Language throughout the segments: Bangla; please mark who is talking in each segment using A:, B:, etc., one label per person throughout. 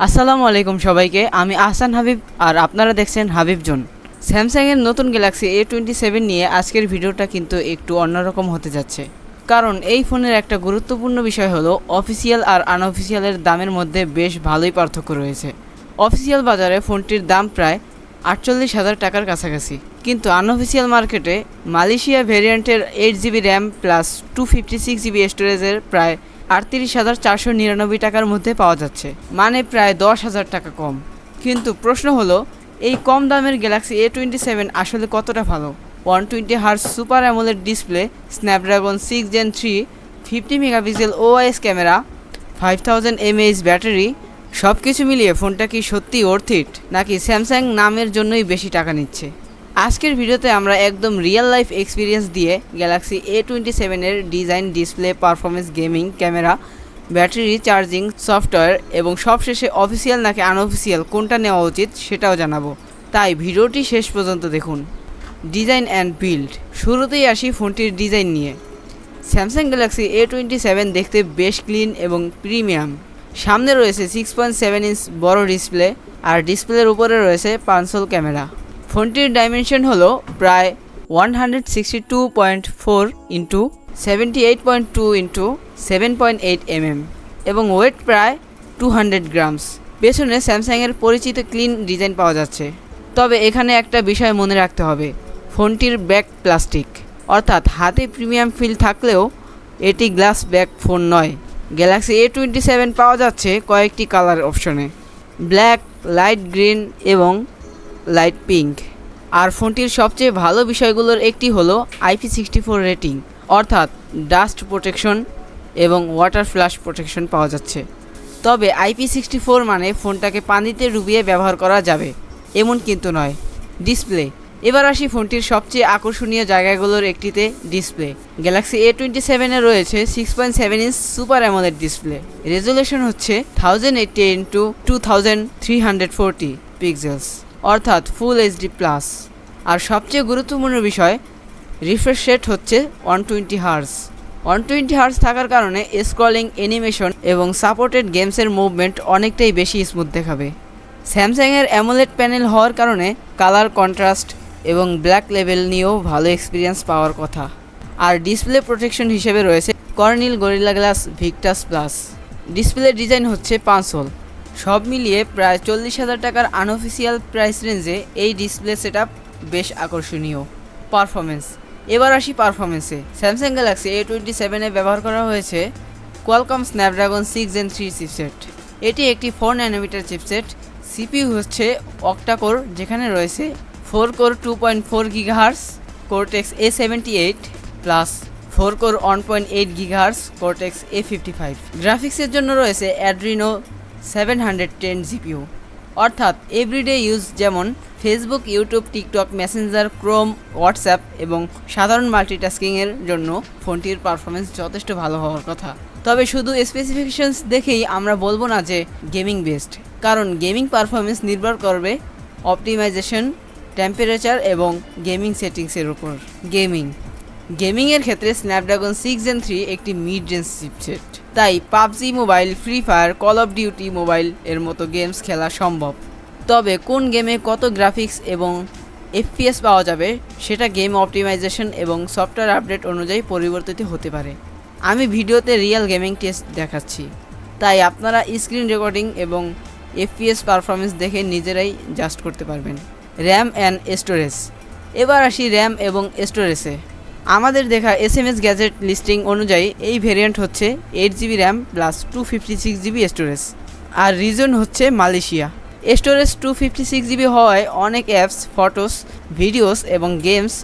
A: আসসালামু আলাইকুম সবাইকে। আমি আহসান হাবিব আর আপনারা দেখছেন হাবিব জোন। স্যামসাংয়ের নতুন গ্যালাক্সি A27 নিয়ে আজকের ভিডিওটা কিন্তু একটু অন্যরকম হতে যাচ্ছে, কারণ এই ফোনের একটা গুরুত্বপূর্ণ বিষয় হলো অফিসিয়াল আর আনঅফিসিয়ালের দামের মধ্যে বেশ ভালোই পার্থক্য রয়েছে। অফিসিয়াল বাজারে ফোনটির দাম প্রায় 48,000 টাকার কাছাকাছি, কিন্তু আনঅফিসিয়াল মার্কেটে মালয়েশিয়া ভেরিয়েন্টের 8GB র্যাম প্লাস 256GB স্টোরেজের প্রায় 38,499 টাকার মধ্যে পাওয়া যাচ্ছে, মানে প্রায় 10,000 টাকা কম। কিন্তু প্রশ্ন হলো, এই কম দামের গ্যালাক্সি A27 আসলে কতটা ভালো? 120Hz super AMOLED display, Snapdragon 6 Gen 3, 50 megapixel OIS camera, 5000 mAh battery, সব কিছু মিলিয়ে ফোনটা কি সত্যি ওর্থ ইট, নাকি স্যামসাং নামের জন্যই বেশি টাকা নিচ্ছে? আজকের ভিডিওতে আমরা একদম রিয়েল লাইফ এক্সপিরিয়েন্স দিয়ে গ্যালাক্সি A27 এর design, display, performance, gaming, camera, battery, charging, software এবং সবশেষে অফিসিয়াল নাকি আনঅফিসিয়াল কোনটা নেওয়া উচিত সেটাও জানাবো। তাই ভিডিওটি শেষ পর্যন্ত দেখুন। Design and build. শুরুতেই আসি ফোনটির ডিজাইন নিয়ে। স্যামসাং গ্যালাক্সি A27 দেখতে বেশ ক্লিন এবং প্রিমিয়াম। সামনে রয়েছে 6.7 ইঞ্চ বড় ডিসপ্লে, আর ডিসপ্লের উপরে রয়েছে পাঁচশোল ক্যামেরা। ফোনটির ডাইমেনশন হলো প্রায় 162.4 ইন্টু 78.2 ইন্টু 7.8 mm এবং ওয়েট প্রায় 200 গ্রামস। পেছনে স্যামসাংয়ের পরিচিত ক্লিন ডিজাইন পাওয়া যাচ্ছে, তবে এখানে একটা বিষয় মনে রাখতে হবে, ফোনটির ব্যাক প্লাস্টিক, অর্থাৎ হাতে প্রিমিয়াম ফিল থাকলেও এটি গ্লাস ব্যাক ফোন নয়। গ্যালাক্সি A27 পাওয়া যাচ্ছে কয়েকটি কালার অপশনে, ব্ল্যাক, লাইট গ্রিন এবং লাইট পিঙ্ক। আর ফোনটির সবচেয়ে ভালো বিষয়গুলোর একটি হলো IP64 রেটিং, অর্থাৎ ডাস্ট প্রোটেকশন এবং ওয়াটার ফ্লাশ প্রোটেকশন পাওয়া যাচ্ছে। তবে IP64 মানে ফোনটাকে পানিতে ডুবিয়ে ব্যবহার করা যাবে এমন কিন্তু নয়। ডিসপ্লে। এবার আসি ফোনটির সবচেয়ে আকর্ষণীয় জায়গাগুলোর একটিতে, ডিসপ্লে। গ্যালাক্সি A27 এ রয়েছে 6.7 inch super AMOLED display. Resolution হচ্ছে 1080x2340 পিক্সেলস, অর্থাৎ ফুল এইচডি প্লাস। আর সবচেয়ে গুরুত্বপূর্ণ বিষয়, রিফ্রেশ রেট হচ্ছে 120 Hz। 120 Hz থাকার কারণে স্ক্রলিং, অ্যানিমেশন এবং সাপোর্টেড গেমসের মুভমেন্ট অনেকটাই বেশি স্মুথ দেখাবে। স্যামসাংয়ের অ্যামোলেড প্যানেল হওয়ার কারণে কালার কন্ট্রাস্ট এবং ব্ল্যাক লেভেল নিয়েও ভালো এক্সপিরিয়েন্স পাওয়ার কথা। আর ডিসপ্লে প্রোটেকশন হিসেবে রয়েছে Corning Gorilla Glass Victus Plus. Display design হচ্ছে পাঁচশোল। সব মিলিয়ে প্রায় 40,000 টাকার আনঅফিসিয়াল প্রাইস রেঞ্জে এই ডিসপ্লে সেটআপ বেশ আকর্ষণীয়। পারফরমেন্স। এবার আসি পারফরমেন্সে। স্যামসাং গ্যালাক্সি A27 ব্যবহার করা হয়েছে কোয়ালকম স্ন্যাপড্রাগন 6 Gen 3 চিপসেট। এটি একটি 4 ন্যানোমিটার চিপসেট। সিপিইউ হচ্ছে অক্টাকোর, যেখানে রয়েছে 4 core 2.4 GHz Cortex A78 plus 4 core 1.8 GHz Cortex A55। গ্রাফিক্সের জন্য রয়েছে অ্যাড্রিনো 710 জিপিইউ, অর্থাৎ এভরিডে ইউজ যেমন Facebook, YouTube, TikTok, Messenger, Chrome, WhatsApp এবং সাধারণ মাল্টিটাস্কিংয়ের জন্য ফোনটির পারফরমেন্স যথেষ্ট ভালো হওয়ার কথা। তবে শুধু স্পেসিফিকেশনস দেখেই আমরা বলবো না যে গেমিং বেস্ট, কারণ গেমিং পারফরমেন্স নির্ভর করবে অপটিমাইজেশন, টেম্পারেচার এবং গেমিং সেটিংসের উপর। গেমিংয়ের ক্ষেত্রে স্ন্যাপড্রাগন 6 Gen 3 একটি মিড রেঞ্জ চিপসেট, তাই PUBG mobile, free fire, call of duty mobile এর মতো গেমস খেলা সম্ভব। তবে কোন গেমে কত গ্রাফিক্স এবং FPS পাওয়া যাবে সেটা গেম অপটিমাইজেশন এবং সফটওয়্যার আপডেট অনুযায়ী পরিবর্তিত হতে পারে। আমি ভিডিওতে রিয়েল গেমিং টেস্ট দেখাচ্ছি, তাই আপনারা স্ক্রিন রেকর্ডিং এবং FPS পারফরমেন্স দেখে নিজেরাই জাস্ট করতে পারবেন। RAM and storage. এবার আসি র্যাম এবং স্টোরেজে। আমাদের দেখা SMS গ্যাজেট লিস্টিং অনুযায়ী এই ভেরিয়েন্ট হচ্ছে 8GB RAM plus 256GB storage, আর রিজন হচ্ছে মালয়েশিয়া। স্টোরেজ 256GB হওয়ায় অনেক অ্যাপস, ফটোস, ভিডিওস এবং গেমস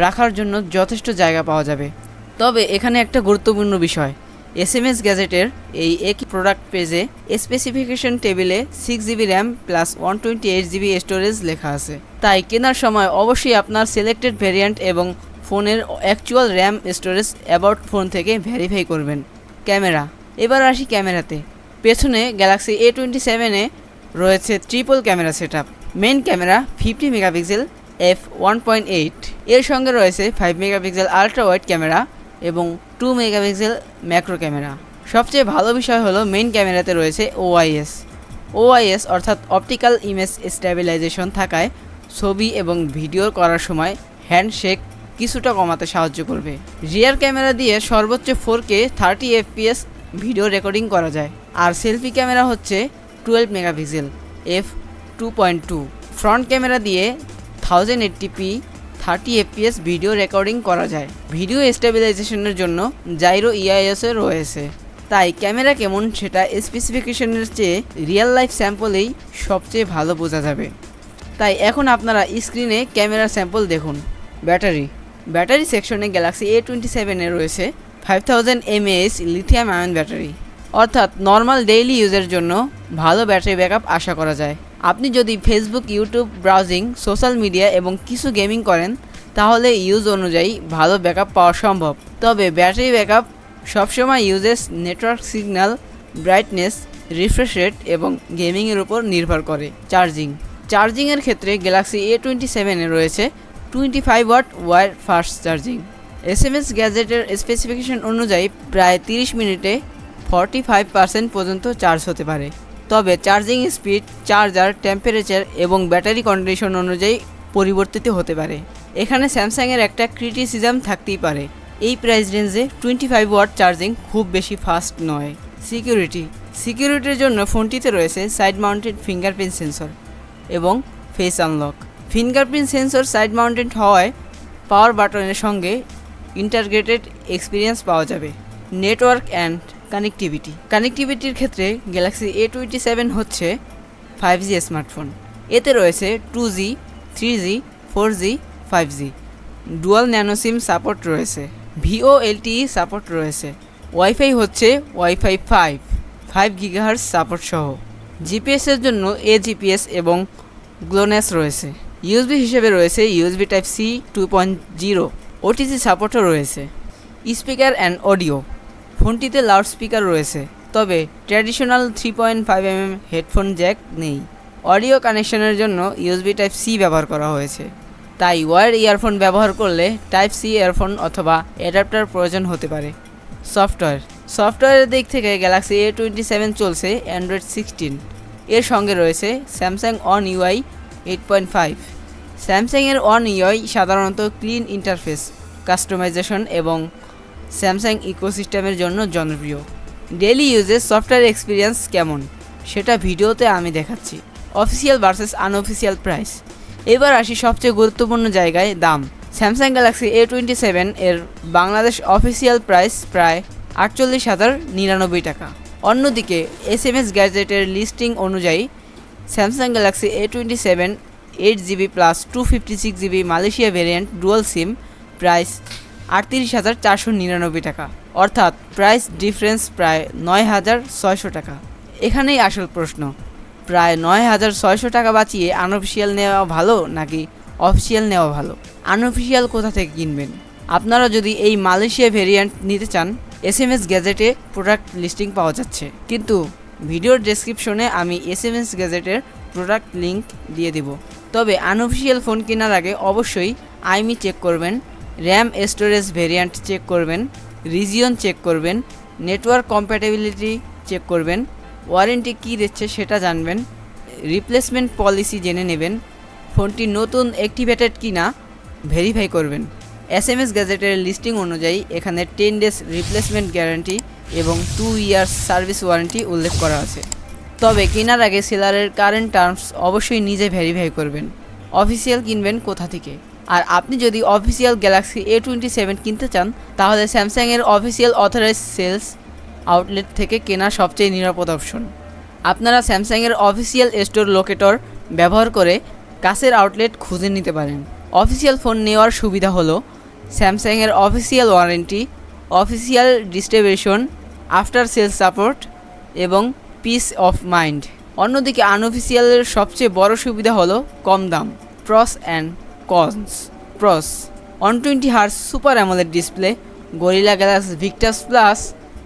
A: রাখার জন্য যথেষ্ট জায়গা পাওয়া যাবে। তবে এখানে একটা গুরুত্বপূর্ণ বিষয়, SMS গ্যাজেটের এই একই প্রোডাক্ট পেজে স্পেসিফিকেশন টেবিলে 6GB RAM plus 128GB storage লেখা আছে, তাই কেনার সময় অবশ্যই আপনার সিলেক্টেড ভেরিয়েন্ট এবং ফোনের actual RAM storage about phone থেকে ভেরিফাই করবেন। ক্যামেরা। এবার আসি ক্যামেরাতে। পেছনে গ্যালাক্সি A27 রয়েছে triple camera setup. Main camera 50 megapixel f1.8, এর সঙ্গে রয়েছে 5 মেগাপিক্সেল আলট্রা ওয়াইড ক্যামেরা এবং 2 মেগাপিক্সেল ম্যাক্রো ক্যামেরা। সবচেয়ে ভালো বিষয় হলো মেইন ক্যামেরাতে রয়েছে OIS ওআইএস অর্থাৎ অপটিক্যাল ইমেজ স্ট্যাবিলাইজেশন থাকায় ছবি এবং ভিডিও করার সময় হ্যান্ডশেক কিছুটা কমাতে সাহায্য করবে। রিয়ার ক্যামেরা দিয়ে সর্বোচ্চ 4K 30 FPS ভিডিও রেকর্ডিং করা যায়। আর সেলফি ক্যামেরা হচ্ছে 12 মেগাপিক্সেল f2.2। ফ্রন্ট ক্যামেরা দিয়ে 1080p 30 FPS ভিডিও রেকর্ডিং করা যায়। ভিডিও স্টেবিলাইজেশনের জন্য জাইরো ইআইএস রয়েছে। তাই ক্যামেরা কেমন সেটা স্পেসিফিকেশনের চেয়ে রিয়েল লাইফ স্যাম্পলেই সবচেয়ে ভালো বোঝা যাবে। তাই এখন আপনারা স্ক্রিনে ক্যামেরার স্যাম্পল দেখুন। ব্যাটারি সেকশনে গ্যালাক্সি A27 রয়েছে 5000 mAh লিথিয়াম আয়ন ব্যাটারি, অর্থাৎ নর্মাল ডেইলি ইউজের জন্য ভালো ব্যাটারি ব্যাকআপ আশা করা যায়। আপনি যদি Facebook, YouTube browsing, social media এবং কিছু গেমিং করেন তাহলে ইউজ অনুযায়ী ভালো ব্যাকআপ পাওয়া সম্ভব। তবে ব্যাটারি ব্যাকআপ সবসময় uses network signal, brightness, refresh rate এবং গেমিংয়ের উপর নির্ভর করে। চার্জিংয়ের ক্ষেত্রে গ্যালাক্সি A27 রয়েছে 25 watt wire fast charging. SMS গ্যাজেটের স্পেসিফিকেশন অনুযায়ী প্রায় 30 মিনিটে 45% পর্যন্ত চার্জ হতে পারে। তবে চার্জিং স্পিড, চার্জার, টেম্পারেচার এবং ব্যাটারি কন্ডিশন অনুযায়ী পরিবর্তিত হতে পারে। এখানে স্যামসাংয়ের একটা ক্রিটিসিজম থাকতেই পারে, এই প্রাইস রেঞ্জে 25 ওয়াট চার্জিং খুব বেশি ফাস্ট নয়। সিকিউরিটির জন্য ফোনটিতে রয়েছে সাইড মাউন্টেড ফিঙ্গারপ্রিন্ট সেন্সর এবং face unlock. Fingerprint sensor side mounted হওয়ায় পাওয়ার বাটনের সঙ্গে ইন্টারগ্রেটেড এক্সপিরিয়েন্স পাওয়া যাবে। নেটওয়ার্ক অ্যান্ড কানেক্টিভিটির ক্ষেত্রে গ্যালাক্সি A27 হচ্ছে 5G স্মার্টফোন। এতে রয়েছে 2G, 3G, 4G, 5G। Dual nano সিম সাপোর্ট রয়েছে, VoLTE সাপোর্ট রয়েছে। ওয়াইফাই হচ্ছে ওয়াইফাই 5 GHz সাপোর্ট সহ। জিপিএসের জন্য AGPS এবং গ্লোনাস রয়েছে। USB হিসেবে রয়েছে USB Type-C 2.0। OTG সাপোর্টও রয়েছে। স্পিকার অ্যান্ড অডিও, ফোনটিতে লাউড স্পিকার রয়েছে, তবে ট্র্যাডিশনাল 3.5mm হেডফোন জ্যাক নেই। অডিও কানেকশনের জন্য USB Type-C ব্যবহার করা হয়েছে, তাই ওয়্যার ইয়ারফোন ব্যবহার করলে Type-C ইয়ারফোন অথবা অ্যাডাপ্টার প্রয়োজন হতে পারে। সফটওয়্যারের দিক থেকে গ্যালাক্সি A27 চলছে Android 16। এর সঙ্গে রয়েছে স্যামসাং অন UI 8.5। স্যামসাংয়ের অন UI সাধারণত ক্লিন ইন্টারফেস, কাস্টমাইজেশন এবং স্যামসাং ইকোসিস্টেমের জন্য জনপ্রিয়। ডেইলি ইউজে সফটওয়্যার এক্সপিরিয়েন্স কেমন সেটা ভিডিওতে আমি দেখাচ্ছি। Official versus unofficial price. এবার আসি সবচেয়ে গুরুত্বপূর্ণ জায়গায়, দাম। স্যামসাং গ্যালাক্সি A27 এর বাংলাদেশ অফিসিয়াল প্রাইস প্রায় 48,099 টাকা। অন্যদিকে SMS গ্যাজেটের লিস্টিং অনুযায়ী Samsung Galaxy A27 8GB plus 256GB Malaysia variant dual SIM price 38,499 টাকা, অর্থাৎ প্রাইস ডিফারেন্স প্রায় 9,600 টাকা। এখানেই আসল প্রশ্ন, প্রায় 9,600 টাকা বাঁচিয়ে আনঅফিসিয়াল নেওয়া ভালো নাকি অফিসিয়াল নেওয়া ভালো? আনঅফিসিয়াল কোথা থেকে কিনবেন? আপনারা যদি এই মালয়েশিয়া ভেরিয়েন্ট নিতে চান, SMS গ্যাজেটে প্রোডাক্ট লিস্টিং পাওয়া যাচ্ছে, কিন্তু ভিডিওর ডেসক্রিপশনে আমি SMS গ্যাজেটের প্রোডাক্ট লিঙ্ক দিয়ে দেব। তবে আনঅফিসিয়াল ফোন কেনার আগে অবশ্যই IMEI চেক করবেন, র্যাম স্টোরেজ ভেরিয়েন্ট চেক করবেন, রিজিয়ন চেক করবেন, নেটওয়ার্ক কম্প্যাটেবিলিটি চেক করবেন, ওয়ারেন্টি কী দিচ্ছে সেটা জানবেন, রিপ্লেসমেন্ট পলিসি জেনে নেবেন, ফোনটি নতুন অ্যাক্টিভেটেড কি না ভেরিফাই করবেন। SMS গ্যাজেটের লিস্টিং অনুযায়ী এখানে 10 ডেজ রিপ্লেসমেন্ট গ্যারান্টি এবং 2 ইয়ার্স সার্ভিস ওয়ারেন্টি উল্লেখ করা আছে। তবে কেনার আগে সেলারের কারেন্ট টার্মস অবশ্যই নিজে ভেরিফাই করবেন। অফিসিয়াল কিনবেন কোথা থেকে? আর আপনি যদি অফিসিয়াল গ্যালাক্সি A27 কিনতে চান তাহলে স্যামসাংয়ের অফিসিয়াল অথরাইজ সেলস আউটলেট থেকে কেনা সবচেয়ে নিরাপদ অপশন। আপনারা স্যামসাংয়ের অফিসিয়াল স্টোর লোকেটর ব্যবহার করে কাছের আউটলেট খুঁজে নিতে পারেন। অফিসিয়াল ফোন নেওয়ার সুবিধা হলো স্যামসাংয়ের official warranty, official distribution, after sales support এবং পিস অফ মাইন্ড। অন্যদিকে আনঅফিসিয়ালের সবচেয়ে বড় সুবিধা হলো কম দাম। Pros and cons. Pros: 120Hz super AMOLED display, Gorilla Glass Victus plus,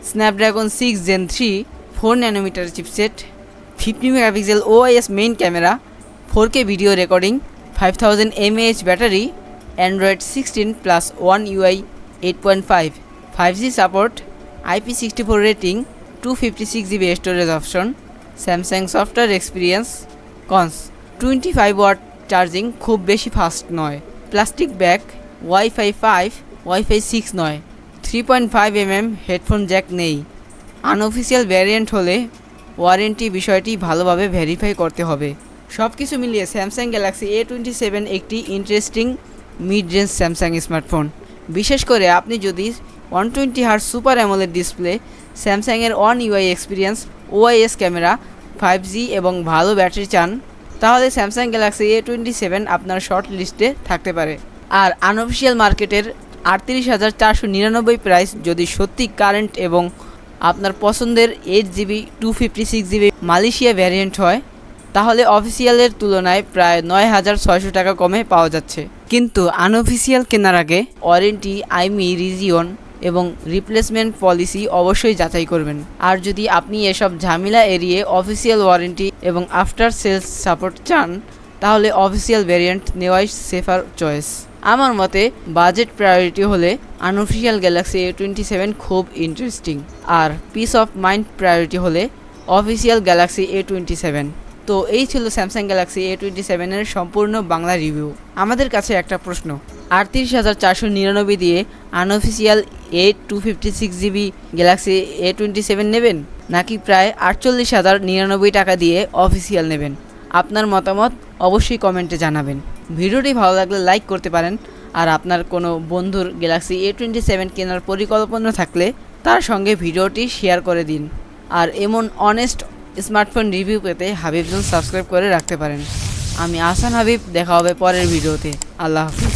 A: Snapdragon 6 Gen 3, 4nm chipset, 50 megapixel OIS main camera, 4K video recording, 5000 mAh battery, Android 16 plus One UI 8.5, 5G support, IP64 rating, 256GB storage option, Samsung software experience. Cons: 25 watt charging খুব বেশি ফাস্ট নয়। প্লাস্টিক ব্যাগ, ওয়াইফাই 5, ওয়াইফাই 6 নয়। 3.5 হেডফোন জ্যাক নেই। আনঅফিসিয়াল ভ্যারিয়েন্ট হলে ওয়ারেন্টি বিষয়টি ভালোভাবে ভেরিফাই করতে হবে। সব কিছু মিলিয়ে স্যামসাং গ্যালাক্সি A27 একটি interesting mid range Samsung smartphone. বিশেষ করে আপনি যদি 120 হার্জ সুপার অ্যামোলেড ডিসপ্লে, স্যামসাংয়ের One UI experience, OIS camera, 5G এবং ভালো ব্যাটারি চান, তাহলে স্যামসাং গ্যালাক্সি A27 আপনার শর্ট লিস্টে থাকতে পারে। আর আনঅফিসিয়াল মার্কেটের 38,499 প্রাইস যদি সত্যি কারেন্ট এবং আপনার পছন্দের 8GB 256GB মালয়েশিয়া ভ্যারিয়েন্ট হয়, তাহলে অফিসিয়ালের তুলনায় প্রায় 9,600 টাকা কমে পাওয়া যাচ্ছে। কিন্তু আনঅফিসিয়াল কেনার আগে ওয়ারেন্টি, আইমি, রিজিয়ন এবং রিপ্লেসমেন্ট পলিসি অবশ্যই যাচাই করবেন। আর যদি আপনি এসব ঝামেলা এড়িয়ে অফিসিয়াল ওয়ারেন্টি এবং আফটার সেলস সাপোর্ট চান, তাহলে অফিসিয়াল ভ্যারিয়েন্ট নেওয়াই সেফার চয়েস। আমার মতে বাজেট প্রায়োরিটি হলে আনঅফিসিয়াল গ্যালাক্সি A27 খুব ইন্টারেস্টিং, আর পিস অফ মাইন্ড প্রায়োরিটি হলে অফিসিয়াল গ্যালাক্সি A27। তো এই ছিল স্যামসাং গ্যালাক্সি A27 এর সম্পূর্ণ বাংলা রিভিউ। আমাদের কাছে একটা প্রশ্ন: 38,499 দিয়ে আনঅফিসিয়াল 256GB গ্যালাক্সি A27 নেবেন, নাকি প্রায় 48,099 টাকা দিয়ে অফিসিয়াল নেবেন? আপনার মতামত অবশ্যই কমেন্টে জানাবেন। ভিডিওটি ভালো লাগলে লাইক করতে পারেন। আর আপনার কোনো বন্ধুর গ্যালাক্সি A27 কেনার পরিকল্পনা থাকলে তার সঙ্গে ভিডিওটি শেয়ার করে দিন। আর এমন অনেস্ট স্মার্টফোন রিভিউ পেতে হাবিব জোন সাবস্ক্রাইব করে রাখতে পারেন। আমি আহসান হাবিব, দেখা হবে পরের ভিডিওতে। আল্লাহ হাফিজ।